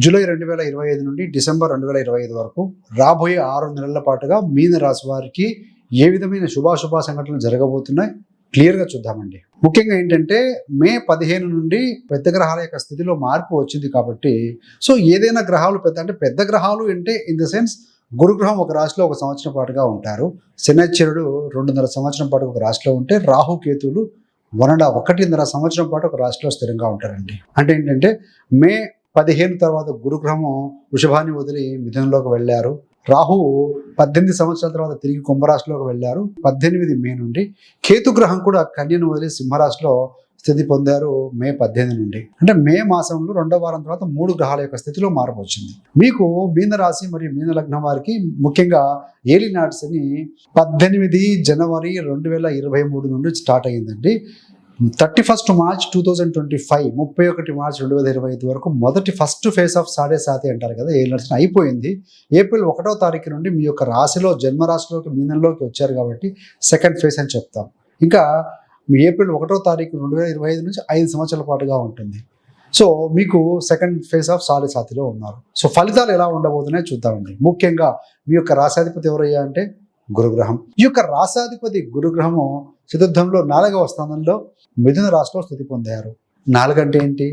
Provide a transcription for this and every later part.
July 2025 నుండి December 2025 వరకు రాబోయే 6 నెలల పాటుగా మీన రాశి వారికి ఏ విధమైన శుభాశుభ సంఘటనలు జరగబోతున్నాయి క్లియర్గా చూద్దామండి. ముఖ్యంగా ఏంటంటే మే 15 నుండి పెద్ద గ్రహాల యొక్క స్థితిలో మార్పు వచ్చింది కాబట్టి ఏదైనా గ్రహాలు పెద్ద గ్రహాలు అంటే ఇన్ ద సెన్స్ గురుగ్రహం ఒక రాశిలో 1 సంవత్సరం పాటుగా ఉంటారు. శనిశ్చరుడు 2.5 సంవత్సరం పాటు ఒక రాశిలో ఉంటే రాహు కేతువులు 1.5 సంవత్సరం పాటు ఒక రాశిలో స్థిరంగా ఉంటారండి. అంటే ఏంటంటే మే 15 తర్వాత గురుగ్రహము వృషభాన్ని వదిలి మిథునంలోకి వెళ్ళారు. రాహువు 18 సంవత్సరాల తర్వాత తిరిగి కుంభరాశిలోకి వెళ్ళారు 18 మే నుండి. కేతుగ్రహం కూడా కన్యను వదిలి సింహరాశిలో స్థితి పొందారు మే 18 నుండి. అంటే మే మాసంలో 2వ వారం తర్వాత 3 గ్రహాల యొక్క స్థితిలో మార్పు వచ్చింది. మీకు మీన రాశి మరియు మీన లగ్నం వారికి ముఖ్యంగా ఏలినాటి శని 18 జనవరి 2023 నుండి స్టార్ట్ అయ్యిందండి. 31 మార్చ్ 2025 31 మార్చ్ 2025 వరకు ఫస్ట్ ఫేజ్ ఆఫ్ సాడే సాతి అంటారు కదా, ఏలినాటి శని అయిపోయింది. ఏప్రిల్ 1వ తారీఖు నుండి మీ యొక్క రాశిలో జన్మరాశిలోకి మీనంలోకి వచ్చారు కాబట్టి సెకండ్ ఫేజ్ అని చెప్తాం. ఇంకా మీ ఏప్రిల్ 1వ తారీఖు 2025 నుంచి 5 సంవత్సరాల పాటుగా ఉంటుంది. మీకు సెకండ్ ఫేజ్ ఆఫ్ సాడే సాతిలో ఉన్నారు. ఫలితాలు ఎలా ఉండబోతున్నాయో చూద్దామండి. ముఖ్యంగా మీ యొక్క రాశాధిపతి ఎవరయ్యా అంటే గురుగ్రహం. ఈ యొక్క రాశాధిపతి గురుగ్రహము చతుర్థంలో 4వ స్థానంలో మిథున రాశిలో స్థితి పొందారు. 4 అంటే ఏంటి?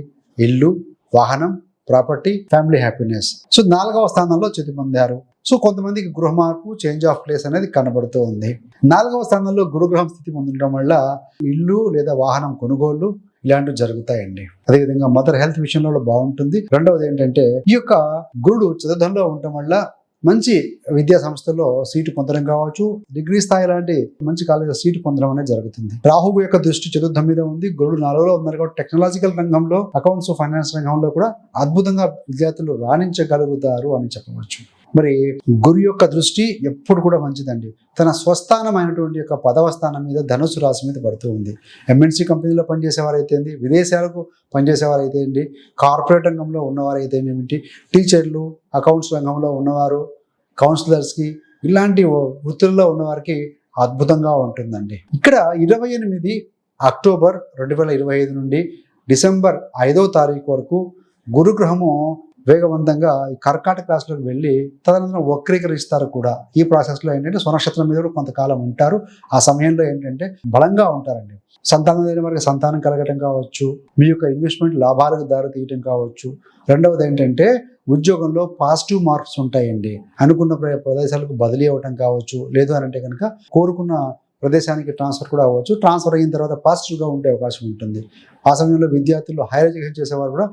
ఇల్లు, వాహనం, ప్రాపర్టీ, ఫ్యామిలీ హ్యాపీనెస్. 4వ స్థానంలో స్థితి పొందారు. కొంతమందికి గృహ మార్పు, చేంజ్ ఆఫ్ ప్లేస్ అనేది కనబడుతూ ఉంది. 4వ స్థానంలో గురుగ్రహం స్థితి పొందడం వల్ల ఇల్లు లేదా వాహనం కొనుగోళ్లు ఇలాంటివి జరుగుతాయండి. అదేవిధంగా మదర్ హెల్త్ విషయంలో బాగుంటుంది. రెండవది ఏంటంటే ఈ యొక్క గురుడు చతుర్థంలో ఉండటం వల్ల మంచి విద్యా సంస్థల్లో సీటు పొందడం కావచ్చు, డిగ్రీ స్థాయి లాంటి మంచి కాలేజీలో సీటు పొందడం అనేది జరుగుతుంది. రాహువు యొక్క దృష్టి చతుర్థం మీద ఉంది, గురుడు 4లో ఉన్నారు కాబట్టి టెక్నాలజికల్ రంగంలో, అకౌంట్స్, ఫైనాన్స్ రంగంలో కూడా అద్భుతంగా విద్యార్థులు రాణించగలుగుతారు అని చెప్పవచ్చు. మరి గురు యొక్క దృష్టి ఎప్పుడు కూడా మంచిదండి. తన స్వస్థానమైనటువంటి యొక్క 10వ స్థానం మీద ధనుసు రాశి మీద పడుతూ ఉంది. ఎంఎన్సీ కంపెనీలో పనిచేసేవారైతే ఏంటి, విదేశాలకు పనిచేసేవారైతే ఏంటి, కార్పొరేట్ రంగంలో ఉన్నవారైతే ఏమిటి, టీచర్లు, అకౌంట్స్ రంగంలో ఉన్నవారు, కౌన్సిలర్స్కి, ఇలాంటి వృత్తుల్లో ఉన్నవారికి అద్భుతంగా ఉంటుందండి. ఇక్కడ 28 అక్టోబర్ 2025 నుండి డిసెంబర్ 5వ తారీఖు వరకు గురుగ్రహము వేగవంతంగా ఈ కర్కాటక రాశిలోకి వెళ్ళి తదనంతరం వక్రీకరిస్తారు కూడా. ఈ ప్రాసెస్లో ఏంటంటే స్వనక్షత్రం మీద కూడా కొంతకాలం ఉంటారు. ఆ సమయంలో ఏంటంటే బలంగా ఉంటారండి. సంతానం లేని వారికి సంతానం కలగటం కావచ్చు, మీ యొక్క ఇన్వెస్ట్మెంట్ లాభాలకు దారి తీయటం కావచ్చు. రెండవది ఏంటంటే ఉద్యోగంలో పాజిటివ్ మార్క్స్ ఉంటాయండి. అనుకున్న ప్రదేశాలకు బదిలీ అవ్వటం కావచ్చు, లేదు అని అంటే కనుక కోరుకున్న ప్రదేశానికి ట్రాన్స్ఫర్ కూడా అవ్వచ్చు. ట్రాన్స్ఫర్ అయిన తర్వాత పాజిటివ్గా ఉండే అవకాశం ఉంటుంది. ఆ సమయంలో విద్యార్థులు హైయర్ ఎడ్యుకేషన్ చేసేవారు కూడా